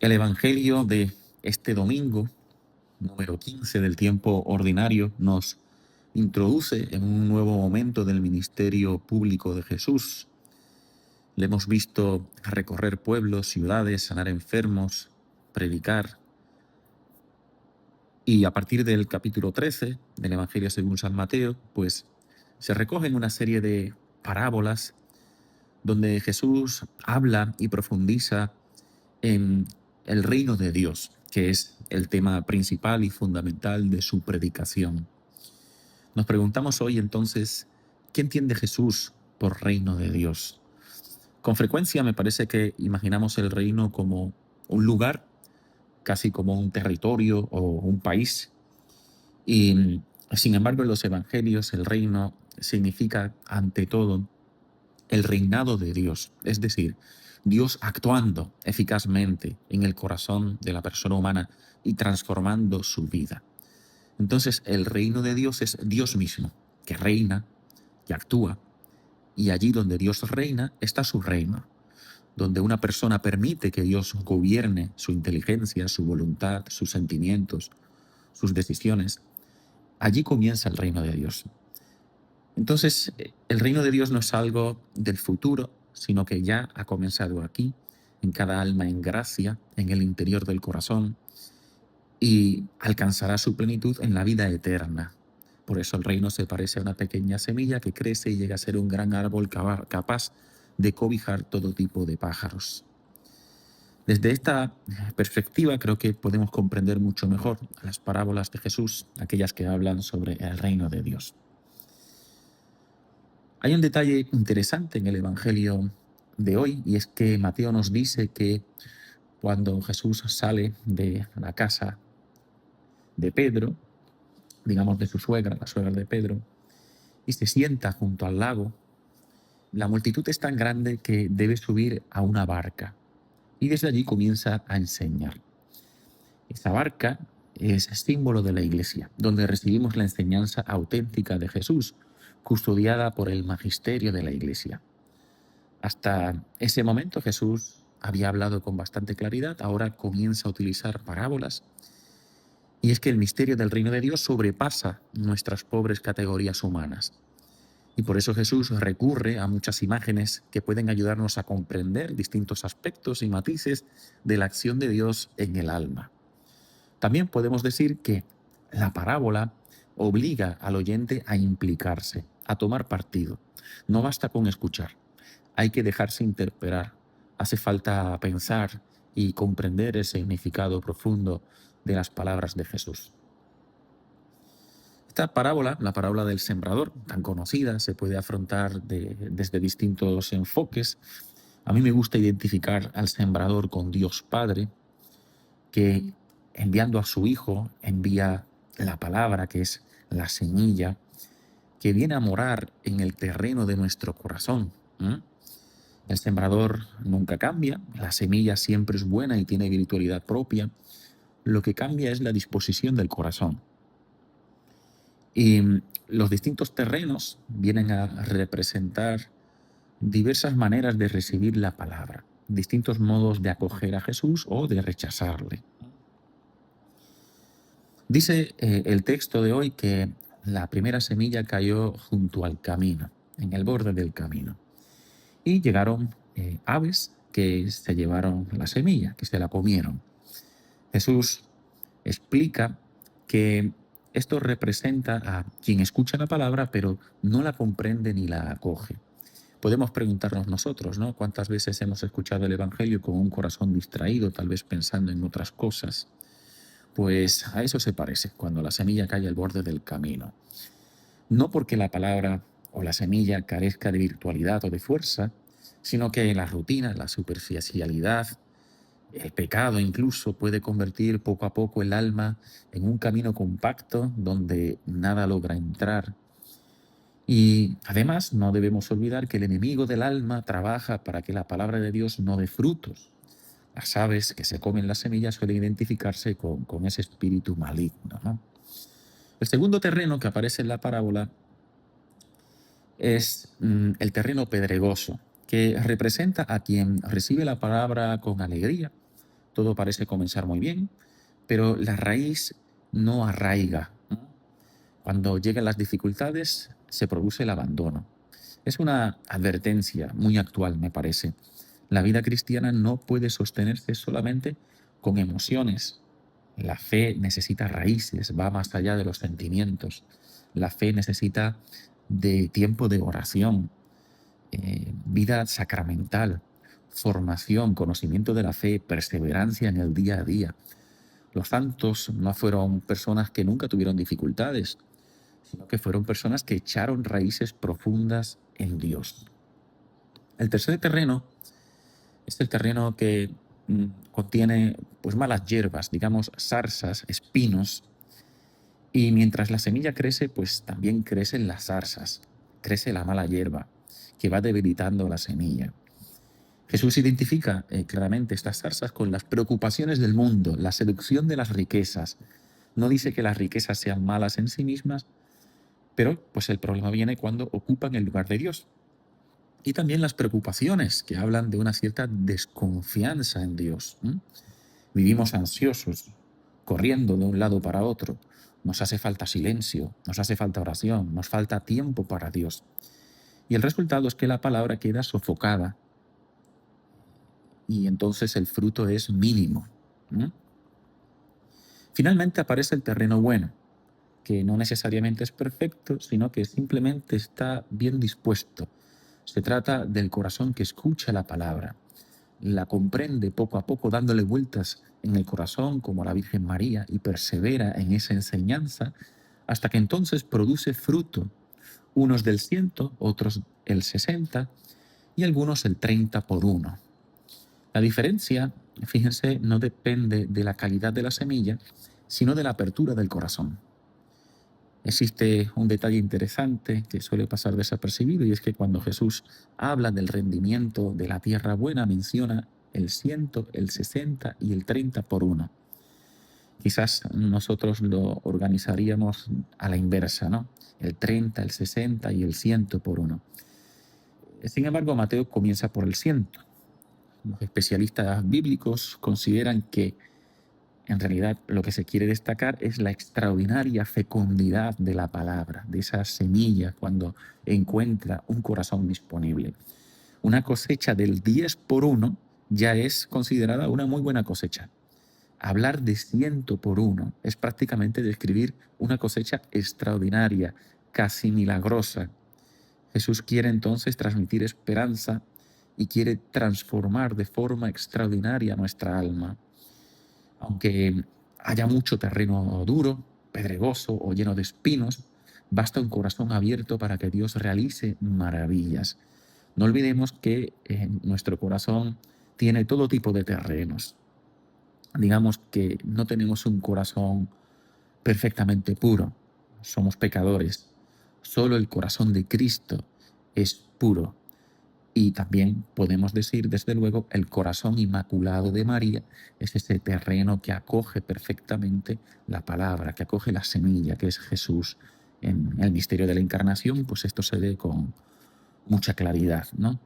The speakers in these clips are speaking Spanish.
El Evangelio de este domingo, número 15 del tiempo ordinario, nos introduce en un nuevo momento del ministerio público de Jesús. Le hemos visto recorrer pueblos, ciudades, sanar enfermos, predicar. Y a partir del capítulo 13 del Evangelio según San Mateo, pues se recogen una serie de parábolas donde Jesús habla y profundiza en el reino de Dios, que es el tema principal y fundamental de su predicación. Nos preguntamos hoy entonces, ¿qué entiende Jesús por reino de Dios? Con frecuencia me parece que imaginamos el reino como un lugar, casi como un territorio o un país, y sin embargo en los evangelios el reino significa ante todo el reinado de Dios, es decir, Dios actuando eficazmente en el corazón de la persona humana y transformando su vida. Entonces, el reino de Dios es Dios mismo, que reina, que actúa, y allí donde Dios reina está su reino. Donde una persona permite que Dios gobierne su inteligencia, su voluntad, sus sentimientos, sus decisiones, allí comienza el reino de Dios. Entonces, el reino de Dios no es algo del futuro, sino que ya ha comenzado aquí, en cada alma en gracia, en el interior del corazón, y alcanzará su plenitud en la vida eterna. Por eso el reino se parece a una pequeña semilla que crece y llega a ser un gran árbol capaz de cobijar todo tipo de pájaros. Desde esta perspectiva creo que podemos comprender mucho mejor las parábolas de Jesús, aquellas que hablan sobre el reino de Dios. Hay un detalle interesante en el Evangelio de hoy, y es que Mateo nos dice que cuando Jesús sale de la casa de Pedro, digamos de su suegra, la suegra de Pedro, y se sienta junto al lago, la multitud es tan grande que debe subir a una barca y desde allí comienza a enseñar. Esa barca es símbolo de la Iglesia, donde recibimos la enseñanza auténtica de Jesús, custodiada por el magisterio de la Iglesia. Hasta ese momento Jesús había hablado con bastante claridad, ahora comienza a utilizar parábolas. Y es que el misterio del reino de Dios sobrepasa nuestras pobres categorías humanas. Y por eso Jesús recurre a muchas imágenes que pueden ayudarnos a comprender distintos aspectos y matices de la acción de Dios en el alma. También podemos decir que la parábola obliga al oyente a implicarse, a tomar partido. No basta con escuchar, hay que dejarse interpelar. Hace falta pensar y comprender el significado profundo de las palabras de Jesús. Esta parábola, la parábola del sembrador, tan conocida, se puede afrontar desde distintos enfoques. A mí me gusta identificar al sembrador con Dios Padre, que enviando a su Hijo envía la palabra, que es la semilla, que viene a morar en el terreno de nuestro corazón. El sembrador nunca cambia, la semilla siempre es buena y tiene virtualidad propia. Lo que cambia es la disposición del corazón. Y los distintos terrenos vienen a representar diversas maneras de recibir la palabra, distintos modos de acoger a Jesús o de rechazarle. Dice el texto de hoy que la primera semilla cayó junto al camino, en el borde del camino. Y llegaron aves que se llevaron la semilla, que se la comieron. Jesús explica que esto representa a quien escucha la palabra, pero no la comprende ni la acoge. Podemos preguntarnos nosotros, ¿no? ¿Cuántas veces hemos escuchado el Evangelio con un corazón distraído, tal vez pensando en otras cosas? Pues a eso se parece cuando la semilla cae al borde del camino. No porque la palabra o la semilla carezca de virtualidad o de fuerza, sino que la rutina, la superficialidad, el pecado incluso puede convertir poco a poco el alma en un camino compacto donde nada logra entrar. Y además no debemos olvidar que el enemigo del alma trabaja para que la palabra de Dios no dé frutos. Las aves que se comen las semillas suelen identificarse con ese espíritu maligno, ¿no? El segundo terreno que aparece en la parábola es el terreno pedregoso, que representa a quien recibe la palabra con alegría, todo parece comenzar muy bien, pero la raíz no arraiga, ¿no? Cuando llegan las dificultades, se produce el abandono. Es una advertencia muy actual, me parece. La vida cristiana no puede sostenerse solamente con emociones. La fe necesita raíces, va más allá de los sentimientos. La fe necesita de tiempo de oración, vida sacramental, formación, conocimiento de la fe, perseverancia en el día a día. Los santos no fueron personas que nunca tuvieron dificultades, sino que fueron personas que echaron raíces profundas en Dios. El tercer terreno es el terreno que contiene pues malas hierbas, digamos zarzas, espinos, y mientras la semilla crece, pues también crecen las zarzas, crece la mala hierba que va debilitando la semilla. Jesús identifica claramente estas zarzas con las preocupaciones del mundo, la seducción de las riquezas. No dice que las riquezas sean malas en sí mismas, pero pues el problema viene cuando ocupan el lugar de Dios. Y también las preocupaciones que hablan de una cierta desconfianza en Dios. Vivimos ansiosos, corriendo de un lado para otro. Nos hace falta silencio, nos hace falta oración, nos falta tiempo para Dios. Y el resultado es que la palabra queda sofocada y entonces el fruto es mínimo. Finalmente aparece el terreno bueno, que no necesariamente es perfecto, sino que simplemente está bien dispuesto. Se trata del corazón que escucha la palabra, la comprende poco a poco dándole vueltas en el corazón como la Virgen María y persevera en esa enseñanza hasta que entonces produce fruto, unos del 100, otros el 60 y algunos el 30 por uno. La diferencia, fíjense, no depende de la calidad de la semilla, sino de la apertura del corazón. Existe un detalle interesante que suele pasar desapercibido y es que cuando Jesús habla del rendimiento de la tierra buena menciona el 100, el 60 y el 30 por uno. Quizás nosotros lo organizaríamos a la inversa, ¿no? El 30, el 60 y el 100 por uno. Sin embargo, Mateo comienza por el 100. Los especialistas bíblicos consideran que en realidad lo que se quiere destacar es la extraordinaria fecundidad de la palabra, de esa semilla cuando encuentra un corazón disponible. Una cosecha del 10 por uno ya es considerada una muy buena cosecha. Hablar de 100 por uno es prácticamente describir una cosecha extraordinaria, casi milagrosa. Jesús quiere entonces transmitir esperanza y quiere transformar de forma extraordinaria nuestra alma. Aunque haya mucho terreno duro, pedregoso o lleno de espinos, basta un corazón abierto para que Dios realice maravillas. No olvidemos que nuestro corazón tiene todo tipo de terrenos. Digamos que no tenemos un corazón perfectamente puro. Somos pecadores. Solo el corazón de Cristo es puro. Y también podemos decir, desde luego, el corazón inmaculado de María es ese terreno que acoge perfectamente la palabra, que acoge la semilla, que es Jesús. En el misterio de la Encarnación, pues esto se ve con mucha claridad, ¿no?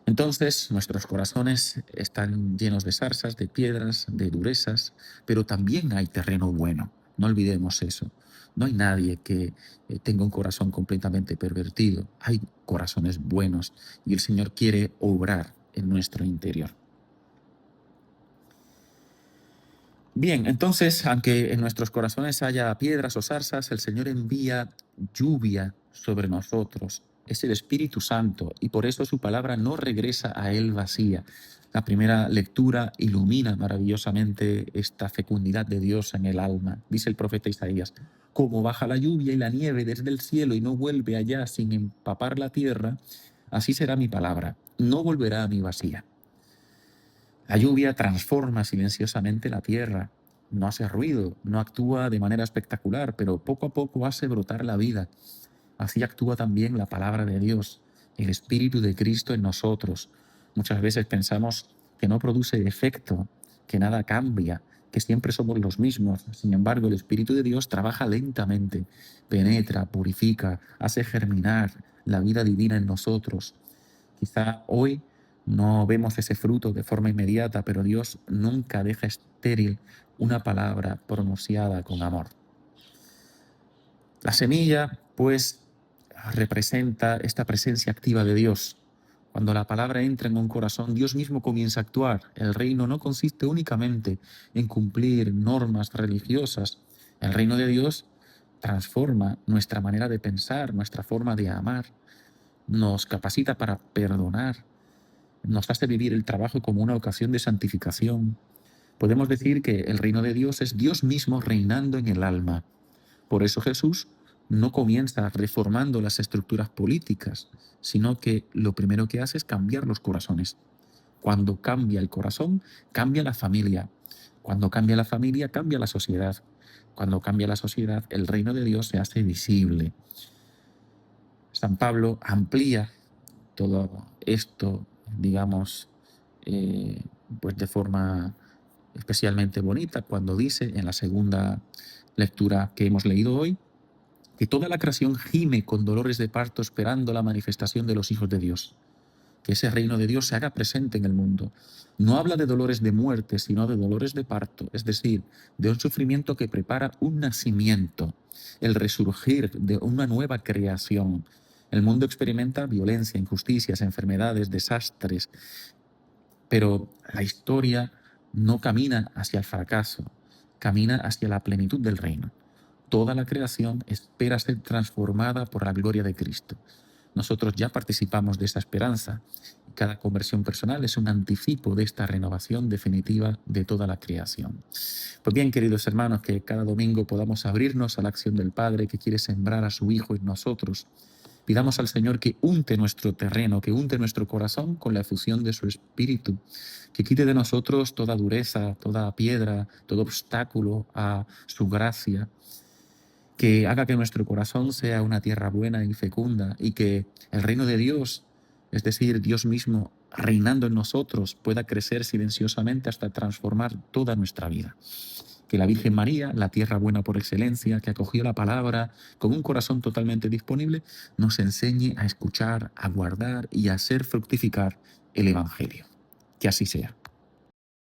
Entonces, nuestros corazones están llenos de zarzas, de piedras, de durezas, pero también hay terreno bueno. No olvidemos eso. No hay nadie que tenga un corazón completamente pervertido. Hay corazones buenos y el Señor quiere obrar en nuestro interior. Bien, entonces, aunque en nuestros corazones haya piedras o zarzas, el Señor envía lluvia sobre nosotros. Es el Espíritu Santo y por eso su palabra no regresa a Él vacía. La primera lectura ilumina maravillosamente esta fecundidad de Dios en el alma. Dice el profeta Isaías, como baja la lluvia y la nieve desde el cielo y no vuelve allá sin empapar la tierra, así será mi palabra, no volverá a mí vacía. La lluvia transforma silenciosamente la tierra, no hace ruido, no actúa de manera espectacular, pero poco a poco hace brotar la vida. Así actúa también la palabra de Dios, el Espíritu de Cristo en nosotros. Muchas veces pensamos que no produce efecto, que nada cambia, que siempre somos los mismos. Sin embargo, el Espíritu de Dios trabaja lentamente, penetra, purifica, hace germinar la vida divina en nosotros. Quizá hoy No vemos ese fruto de forma inmediata, pero Dios nunca deja estéril una palabra pronunciada con amor. La semilla, pues, representa esta presencia activa de Dios. Cuando la palabra entra en un corazón, Dios mismo comienza a actuar. El reino no consiste únicamente en cumplir normas religiosas. El reino de Dios transforma nuestra manera de pensar, nuestra forma de amar, nos capacita para perdonar, nos hace vivir el trabajo como una ocasión de santificación. Podemos decir que el reino de Dios es Dios mismo reinando en el alma. Por eso Jesús no comienza reformando las estructuras políticas, sino que lo primero que hace es cambiar los corazones. Cuando cambia el corazón, cambia la familia. Cuando cambia la familia, cambia la sociedad. Cuando cambia la sociedad, el reino de Dios se hace visible. San Pablo amplía todo esto, digamos, eh, pues de forma especialmente bonita cuando dice en la segunda lectura que hemos leído hoy, que toda la creación gime con dolores de parto esperando la manifestación de los hijos de Dios, que ese reino de Dios se haga presente en el mundo. No habla de dolores de muerte, sino de dolores de parto, es decir, de un sufrimiento que prepara un nacimiento, el resurgir de una nueva creación. El mundo experimenta violencia, injusticias, enfermedades, desastres, pero la historia no camina hacia el fracaso, camina hacia la plenitud del reino. Toda la creación espera ser transformada por la gloria de Cristo. Nosotros ya participamos de esa esperanza. Cada conversión personal es un anticipo de esta renovación definitiva de toda la creación. Pues bien, queridos hermanos, que cada domingo podamos abrirnos a la acción del Padre que quiere sembrar a su Hijo en nosotros. Pidamos al Señor que unte nuestro terreno, que unte nuestro corazón con la efusión de su Espíritu, que quite de nosotros toda dureza, toda piedra, todo obstáculo a su gracia, que haga que nuestro corazón sea una tierra buena y fecunda y que el reino de Dios, es decir, Dios mismo reinando en nosotros, pueda crecer silenciosamente hasta transformar toda nuestra vida. Que la Virgen María, la tierra buena por excelencia, que acogió la palabra con un corazón totalmente disponible, nos enseñe a escuchar, a guardar y a hacer fructificar el Evangelio. Que así sea.